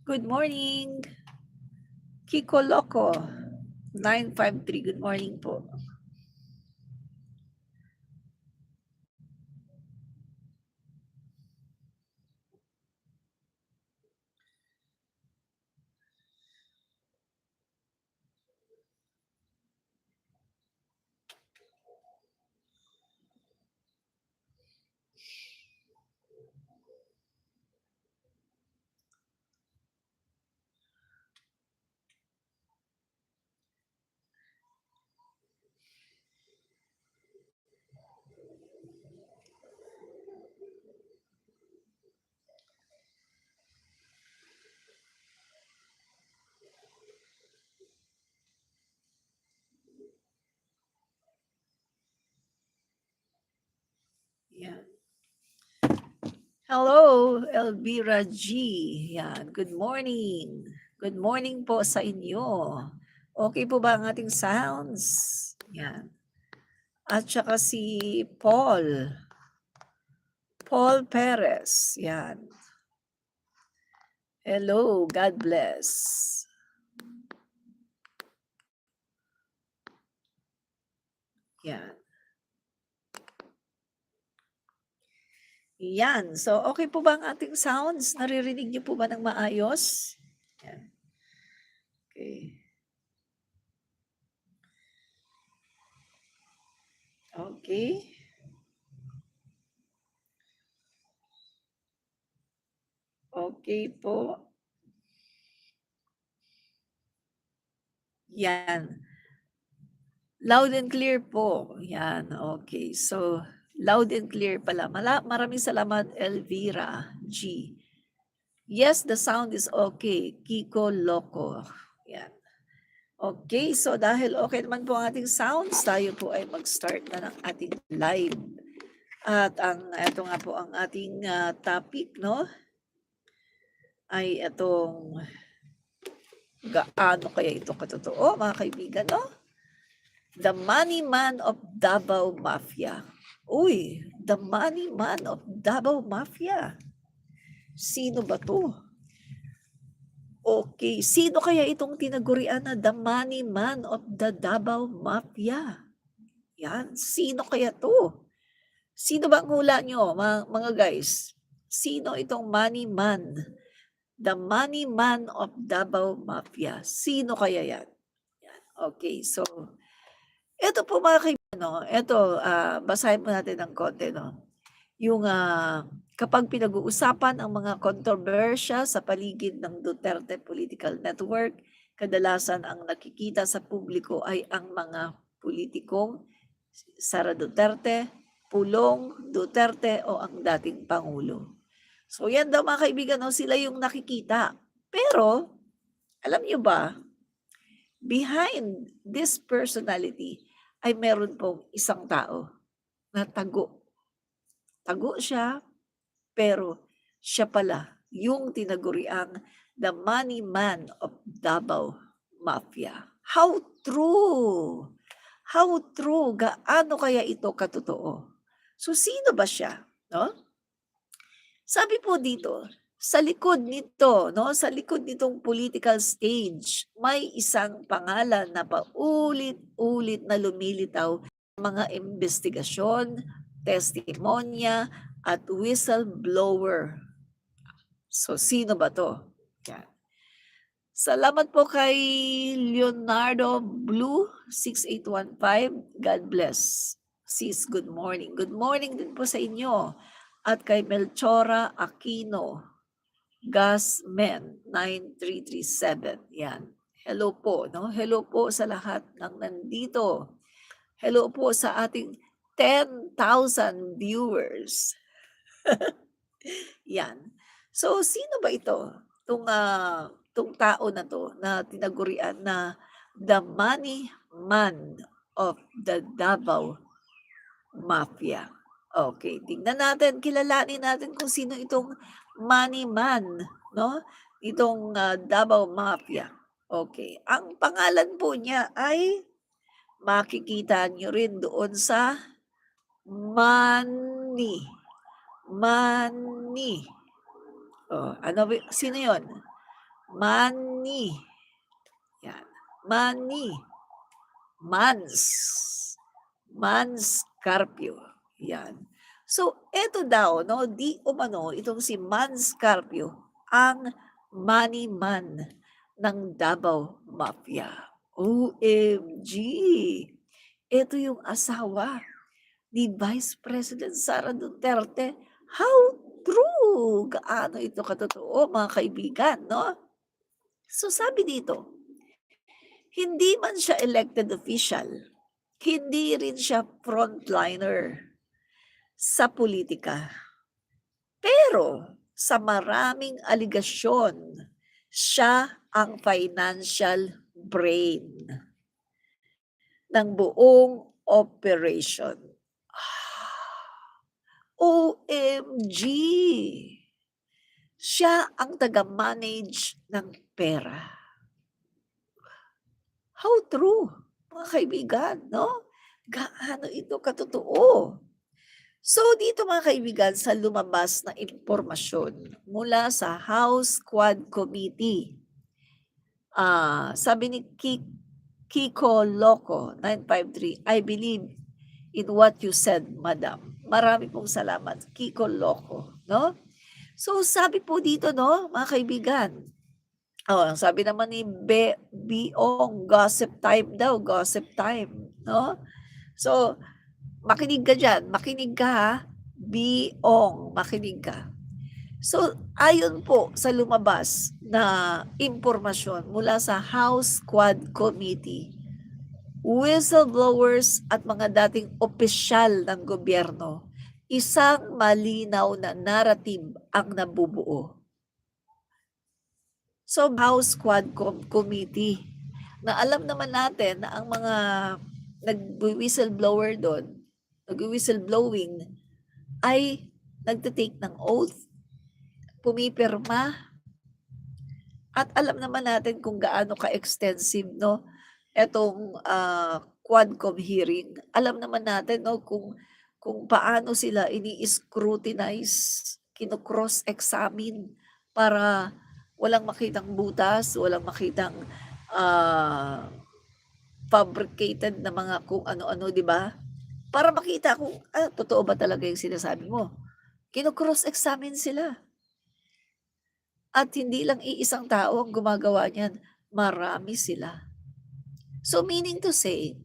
Good morning. Kiko Loco, 953. Good morning po. Yan. Hello, Elvira G. Yan. Good morning. Good morning po sa inyo. Okay po ba ang ating sounds? Yan. At saka si Paul. Paul Perez. Yan. Hello, God bless. Yan. Yan. So, okay po ba ang ating sounds? Naririnig niyo po ba ng maayos? Yan. Okay. Okay. Okay po. Yan. Loud and clear po. Yan. Okay. So, loud and clear pala. Maraming salamat, Elvira G. Yes, the sound is okay. Kiko Loco. Yan. Okay. So, dahil okay naman po ang ating sounds, tayo po ay mag-start na ng ating live. At ito nga po ang ating topic, no? Ay itong gaano kaya ito katotoo, mga kaibigan, no? The Money Man of Davao Mafia. Uy, the Money Man of Davao Mafia. Sino ba to? Okay, sino kaya itong tinagurian na the Money Man of the Davao Mafia? Yan, sino kaya to? Sino ba ang hula nyo, mga guys? Sino itong Money Man? The Money Man of Davao Mafia. Sino kaya yan? Yan. Okay, so ito po mga kaibigan, no? Ito, basahin po natin ng konti, no? Yung kapag pinag-uusapan ang mga kontrobersya sa paligid ng Duterte Political Network, kadalasan ang nakikita sa publiko ay ang mga politikong Sara Duterte, Pulong Duterte o ang dating Pangulo. So yan daw mga kaibigan, no? Sila yung nakikita. Pero, alam niyo ba, behind this personality ay meron pong isang tao na tago. Tago siya, pero siya pala yung tinaguriang the Money Man of Davao Mafia. How true? How true? Gaano kaya ito katotoo? So sino ba siya? No? Sabi po dito, sa likod nito, no, sa likod nitong political stage, may isang pangalan na paulit-ulit na lumilitaw mga investigasyon, testimonya at whistleblower. So sino ba to? Yan. Salamat po kay Leonardo Blue 6815. God bless. Sis, good morning. Good morning din po sa inyo. At kay Melchora Aquino, Gasmen 9337. Yan. Hello po, no? Hello po sa lahat ng nandito. Hello po sa ating 10,000 viewers. Yan. So sino ba ito? Tung tao na to na tinagurian na the Money Man of the Davao Mafia. Okay, tingnan natin, kilalanin natin kung sino itong Money Man, no? Itong Davao Mafia. Okay, ang pangalan po niya ay makikita nyo rin doon sa Money. Money. Oh, sino yon? Manny. Yan. Manny. Mans. Mans Carpio. Yan. So, eto daw, no, di umano, itong si Mans Carpio, ang money man ng Davao Mafia. OMG! Ito yung asawa ni Vice President Sara Duterte. How true? Gaano ito katotoo, mga kaibigan, no? So, sabi dito, hindi man siya elected official, hindi rin siya frontliner sa politika. Pero sa maraming aligasyon, siya ang financial brain ng buong operation. OMG! Siya ang taga-manage ng pera. How true, mga kaibigan, no? Gaano ito katotoo? So dito mga kaibigan, sa lumabas na impormasyon mula sa House Quad Committee, sabi ni Kiko Loco 953, I believe in what you said, madam. Marami pong salamat, Kiko Loco, no? So sabi po dito, no, mga kaibigan, ang sabi naman ni Biong, gossip time daw, gossip time, no? So, makinig ka diyan, makinig ka ha, Biong, makinig ka. So, ayon po sa lumabas na impormasyon mula sa House Quad Committee, whistleblowers at mga dating opisyal ng gobyerno, isang malinaw na narrative ang nabubuo. So, House Quad Committee, na alam naman natin na ang mga nag-whistleblower doon, nag-whistleblowing, ay nagte-take ng oath, pumipirma, at alam naman natin kung gaano ka-extensive, no, etong Quadcom hearing. Alam naman natin, no, kung paano sila ini-scrutinize, kino-cross-examine para walang makitang butas, walang makitang fabricated na mga kung ano-ano, di ba? Para makita kung totoo ba talaga yung sinasabi mo. Kino-cross-examine sila. At hindi lang iisang tao ang gumagawa niyan, marami sila. So meaning to say,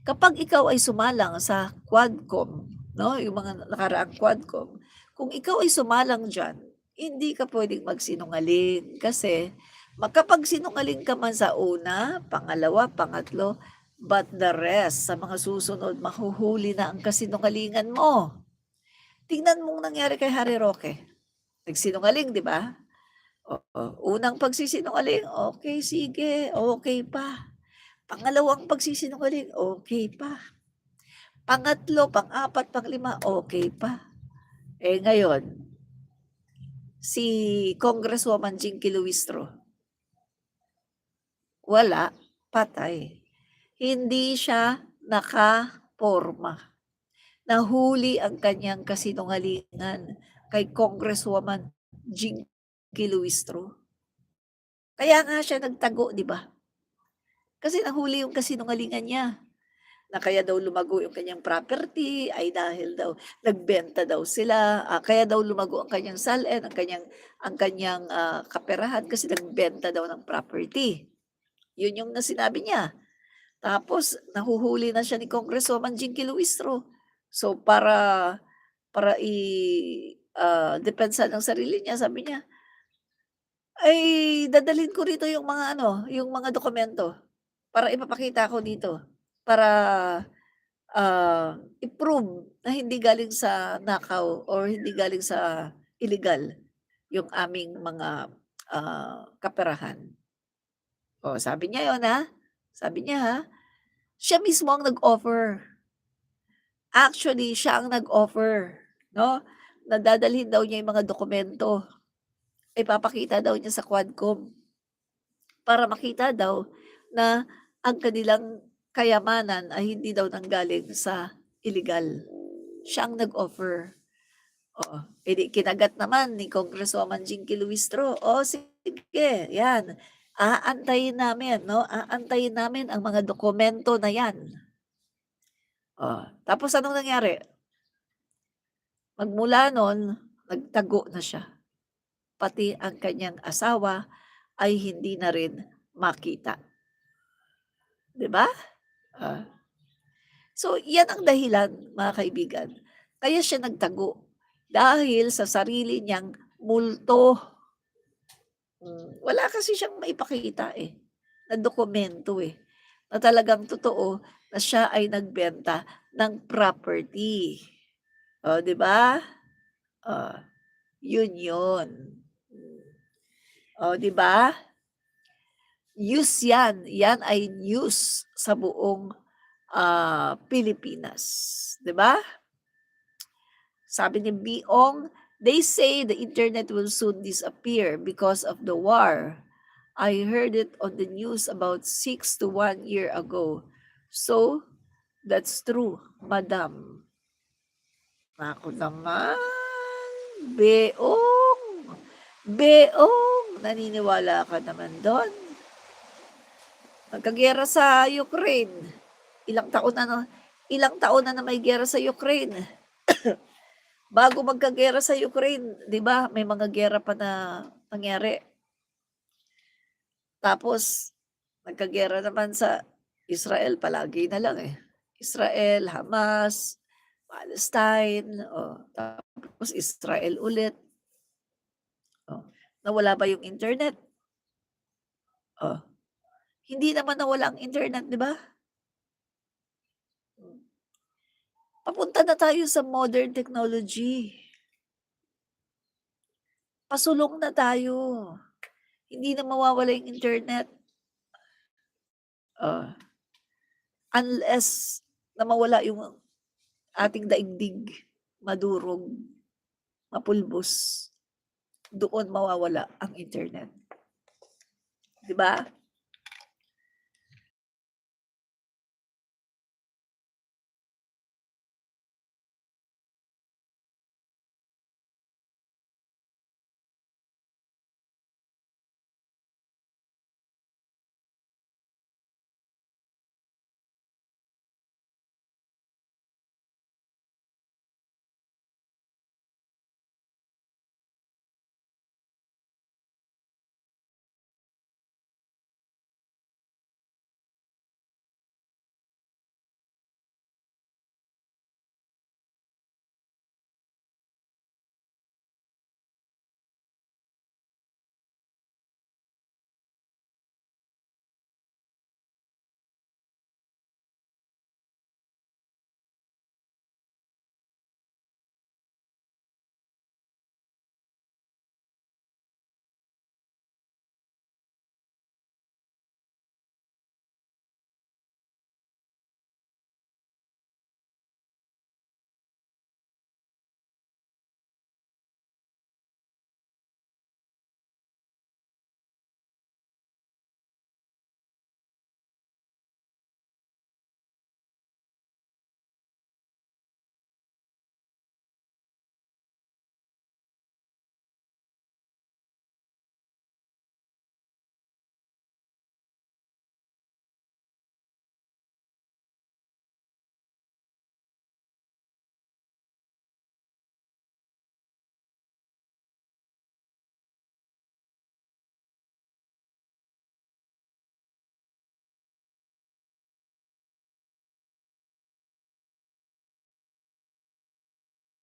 kapag ikaw ay sumalang sa Quadcom, no, yung mga nakaraang Quadcom, kung ikaw ay sumalang diyan, hindi ka pwedeng magsinungaling kasi makapagsinungaling ka man sa una, pangalawa, pangatlo, but the rest, sa mga susunod, mahuhuli na ang kasinungalingan mo. Tingnan mong nangyari kay Harry Roque. Nagsinungaling, di ba? Oo, unang pagsisinungaling, okay, sige, okay pa. Pangalawang pagsisinungaling, okay pa. Pangatlo, pang-apat, pang-lima, okay pa. Eh ngayon, si Congresswoman Jinky Luistro, wala, patay. Hindi siya nakaporma. Nahuli ang kanyang kasinungalingan kay Congresswoman Jinky Luistro. Kaya nga siya nagtago, di ba? Kasi nahuli yung kasinungalingan niya, na kaya daw lumago yung kanyang property ay dahil daw nagbenta daw sila, kaya daw lumago ang kanyang SALN, ang kanyang kaperahan kasi nagbenta daw ng property. Yun yung sinabi niya. Tapos nahuhuli na siya ni Congresswoman Jinky Luistro. So para depensa ng sarili niya, sabi niya, ay dadalhin ko rito yung mga yung mga dokumento para ipapakita ko dito. Para i-prove na hindi galing sa nakaw or hindi galing sa illegal yung aming mga kaperahan. O sabi niya yun sabi niya siya mismo ang nag-offer. Actually, siya ang nag-offer, no, na dadalhin daw niya yung mga dokumento. Ipapakita daw niya sa Quadcom para makita daw na ang kanilang kayamanan ay hindi daw nanggaling sa illegal. Siya ang nag-offer. Oo, kinagat naman ni Congresswoman Jinky Luistro, "O Sige, 'yan. Aantayin namin 'no, aantayin namin ang mga dokumento na 'yan. Oh, tapos anong nangyari? Magmula nun, nagtago na siya, pati ang kanyang asawa ay hindi na rin makita, 'di ba? Ah, so 'yan ang dahilan mga kaibigan, kaya siya nagtago, dahil sa sarili niyang multo. Wala kasi siyang maipakita, eh, na dokumento, eh, na talagang totoo na siya ay nagbenta ng property. Oh, 'di ba? Oh, yun yun. Hmm. Oh, 'di ba? News 'yan, 'yan ay news sa buong, Pilipinas, 'di ba? Sabi ni Biong, "They say the internet will soon disappear because of the war. I heard it on the news about 6 to 1 year ago. So, that's true, madam." Naku naman, Beong, Beong, naniniwala ka naman dun? Nagkagiyera sa Ukraine, ilang taon na ilang taon na may giyera sa Ukraine. Bago magkagiyera sa Ukraine, 'di ba, may mga giyera pa na nangyari. Tapos nagkagiyera naman sa Israel, palagi na lang, eh. Israel, Hamas, Palestine, oh, tapos Israel ulit, oh. Nawala ba yung internet? Oh, hindi naman nawala ang internet, 'di ba? Hmm. Papunta na tayo sa modern technology. Pasulong na tayo. Hindi na mawawala yung internet. Oh, unless na mawala yung ating daigdig, madurog, mapulbos, doon mawawala ang internet, 'di ba?